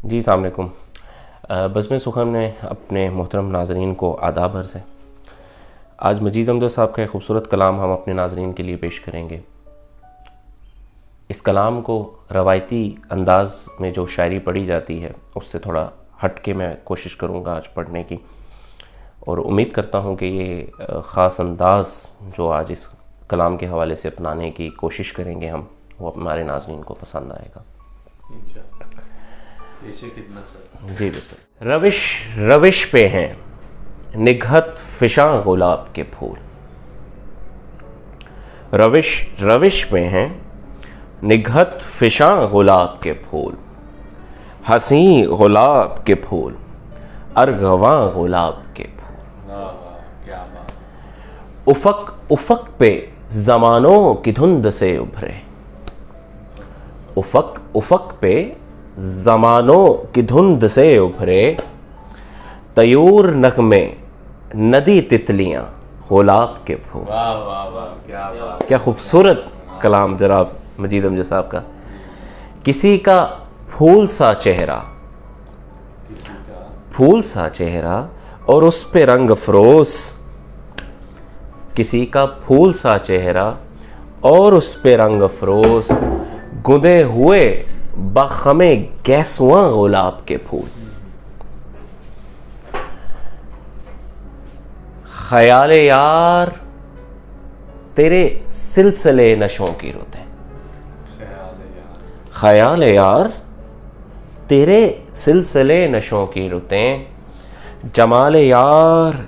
जी अस्सलाम वालेकुम। बज़्म सुखन में अपने मोहतरम नाज़रीन को आदाब अर्ज़ है। आज मजीद अहमद साहब का एक ख़ूबसूरत कलाम हम अपने नाज़रीन के लिए पेश करेंगे। इस कलाम को रवायती अंदाज़ में जो शायरी पढ़ी जाती है उससे थोड़ा हट के मैं कोशिश करूँगा आज पढ़ने की, और उम्मीद करता हूँ कि ये ख़ास अंदाज़ जो आज इस कलाम के हवाले से अपनाने की कोशिश करेंगे हम, वो हमारे नाज़रीन को पसंद आएगा। जी बिस्मिल्लाह। रविश रविश पे हैं निगहत फिशां गुलाब के फूल। रविश रविश पे हैं निगहत फिशां गुलाब के फूल। हसी गुलाब के फूल, अरगवां गुलाब के फूल। उफक उफक पे ज़मानों की धुंध से उभरे। उफक उफक पे ज़मानों की धुंध से उभरे। तयूर नगमे नदी तितलियां गुलाब के फूल। वाह वाह वाह, क्या खूबसूरत कलाम जनाब मजीद अहमद साहब का। किसी का फूल सा चेहरा, फूल सा चेहरा और उस पे रंग अफरोज। किसी का फूल सा चेहरा और उस पे रंग अफरोज। गुंदे हुए बखमे गैसुआ गुलाब के फूल। ख्याल यार तेरे सिलसिले नशों की रुतें। ख्याल यार तेरे सिलसिले नशों की रुतें। जमाल यार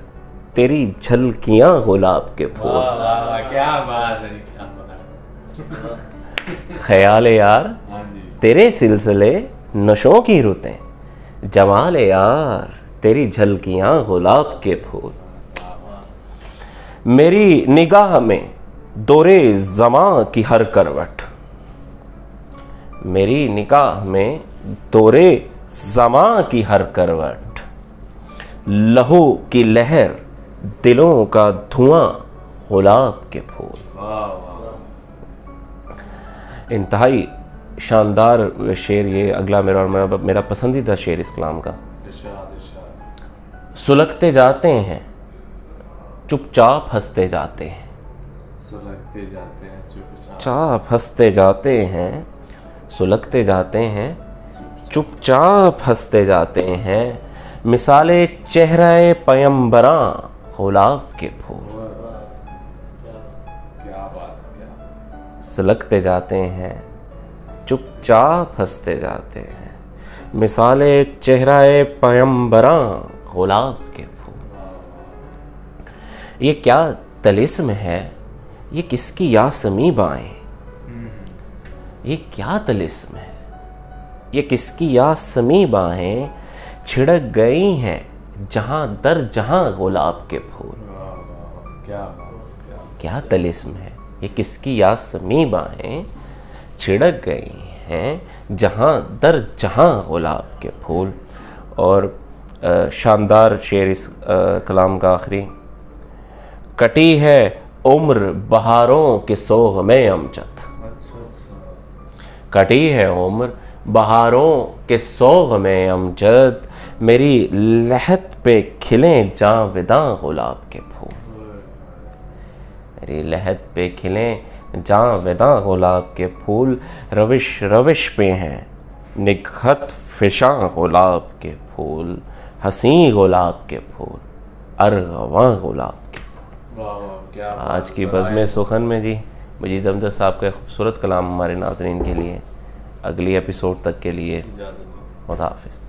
तेरी झलकियां गुलाब के फूल। वाह वाह वाह, क्या बात है, क्या बात। ख्याल यार तेरे सिलसिले नशों की रुतें। जमाल यार तेरी झलकियां गुलाब के फूल। मेरी निगाह में दौरे ज़मां की हर करवट। मेरी निगाह में दौरे ज़मां की हर करवट। लहू की लहर दिलों का धुआं गुलाब के फूल। इंतहाई शानदार शेर ये अगला मेरा पसंदीदा शेर इस कलाम का। सुलगते जाते हैं चुपचाप हंसते जाते हैं। सुलगते जाते हैं चुपचाप हंसते जाते हैं। सुलगते जाते हैं चुपचाप हंसते जाते हैं। मिसाले चेहरे पयंबरां गुलाब के फूल। क्या बात, क्या सुलगते जाते हैं चुपचाप हंसते जाते हैं। मिसाले चेहरे पयंबरां गुलाब के फूल। ये क्या तलिस्म है, ये किसकी यासमी बाएं। ये क्या तलिस्म है, ये किसकी यासमी बाहें। छिड़क गई हैं जहां दर जहां गुलाब के फूल। क्या तलिस्म है, ये किसकी यासमी बाहें। छिड़क गई हैं जहां दर जहां गुलाब के फूल। और शानदार शेर इस कलाम का आखिरी। कटी है उम्र बहारों के सोग में अमजद। कटी है उम्र बहारों के सोग में अमजद। मेरी लहत पे खिले जाविदा गुलाब के फूल। मेरी लहत पे खिले जाविदा गुलाब के फूल। रविश रविश पे हैं निगहत फिशां गुलाब के फूल। हसी गुलाब के फूल, अरगवां गुलाब के फूल। क्या आज की बज़्म सुखन में जी मजीद अहमद साहब का खूबसूरत कलाम हमारे नाज़रीन के लिए। अगली एपिसोड तक के लिए खुदा हाफिज़।